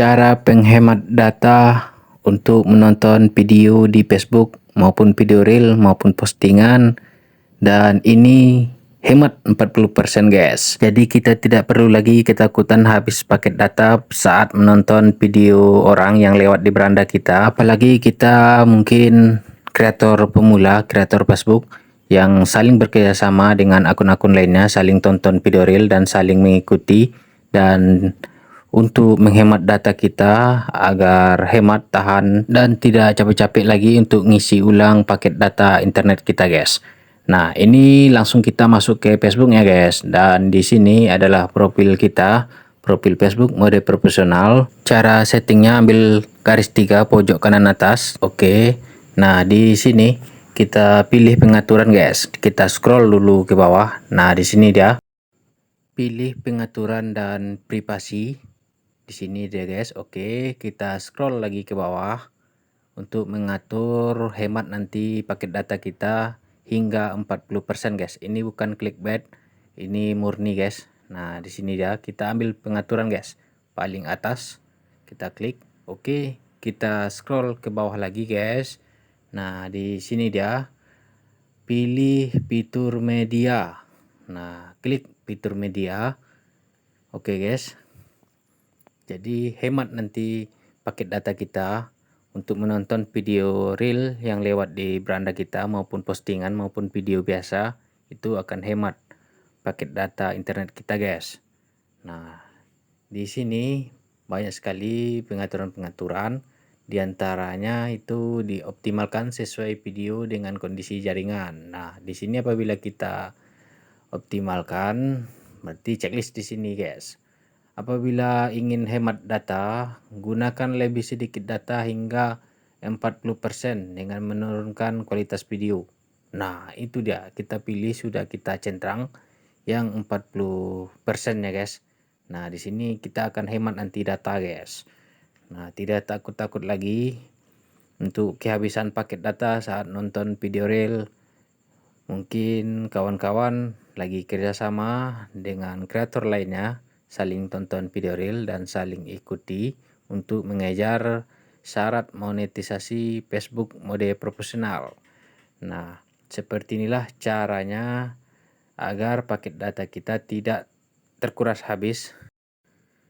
Cara penghemat data untuk menonton video di Facebook maupun video reel maupun postingan, dan ini hemat 40% guys. Jadi kita tidak perlu lagi ketakutan habis paket data saat menonton video orang yang lewat di beranda kita. Apalagi kita mungkin kreator pemula, kreator Facebook yang saling bekerjasama dengan akun-akun lainnya, saling tonton video reel dan saling mengikuti. Dan untuk menghemat data kita agar hemat, tahan, dan tidak capek-capek lagi untuk ngisi ulang paket data internet kita guys. Nah, ini langsung kita masuk ke Facebook ya guys. Dan di sini adalah profil kita, profil Facebook mode profesional. Cara settingnya ambil garis 3 pojok kanan atas. Oke. Nah, di sini kita pilih pengaturan guys. Kita scroll dulu ke bawah. Nah, di sini dia. Pilih pengaturan dan privasi. Di sini dia guys. Oke, kita scroll lagi ke bawah untuk mengatur hemat nanti paket data kita hingga 40% guys. Ini bukan clickbait, ini murni guys. Nah, di sini dia kita ambil pengaturan guys. Paling atas kita klik. Oke, kita scroll ke bawah lagi guys. Nah, di sini dia pilih fitur media. Nah, klik fitur media. Oke guys. Jadi hemat nanti paket data kita untuk menonton video reel yang lewat di beranda kita maupun postingan maupun video biasa, itu akan hemat paket data internet kita guys. Nah, di sini banyak sekali pengaturan-pengaturan, diantaranya itu dioptimalkan sesuai video dengan kondisi jaringan. Nah, di sini apabila kita optimalkan berarti checklist di sini guys. Apabila ingin hemat data, gunakan lebih sedikit data hingga 40% dengan menurunkan kualitas video. Nah, itu dia, kita pilih, sudah kita centang yang 40% ya guys. Nah, di sini kita akan hemat nanti data guys. Nah, tidak takut-takut lagi untuk kehabisan paket data saat nonton video reel. Mungkin kawan-kawan lagi kerjasama dengan kreator lainnya, saling tonton video reel dan saling ikuti untuk mengejar syarat monetisasi Facebook mode profesional. Nah, seperti inilah caranya agar paket data kita tidak terkuras habis.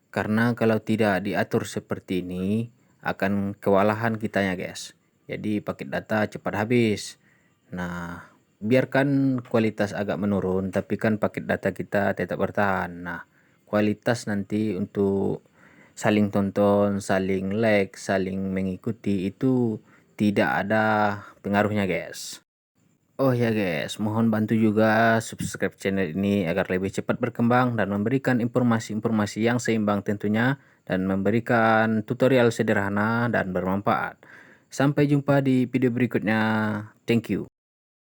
Karena kalau tidak diatur seperti ini akan kewalahan kitanya guys. Jadi paket data cepat habis. Nah, biarkan kualitas agak menurun, tapi kan paket data kita tetap bertahan. Nah, kualitas nanti untuk saling tonton, saling like, saling mengikuti itu tidak ada pengaruhnya guys. Oh ya guys, mohon bantu juga subscribe channel ini agar lebih cepat berkembang dan memberikan informasi-informasi yang seimbang tentunya, dan memberikan tutorial sederhana dan bermanfaat. Sampai jumpa di video berikutnya. Thank you.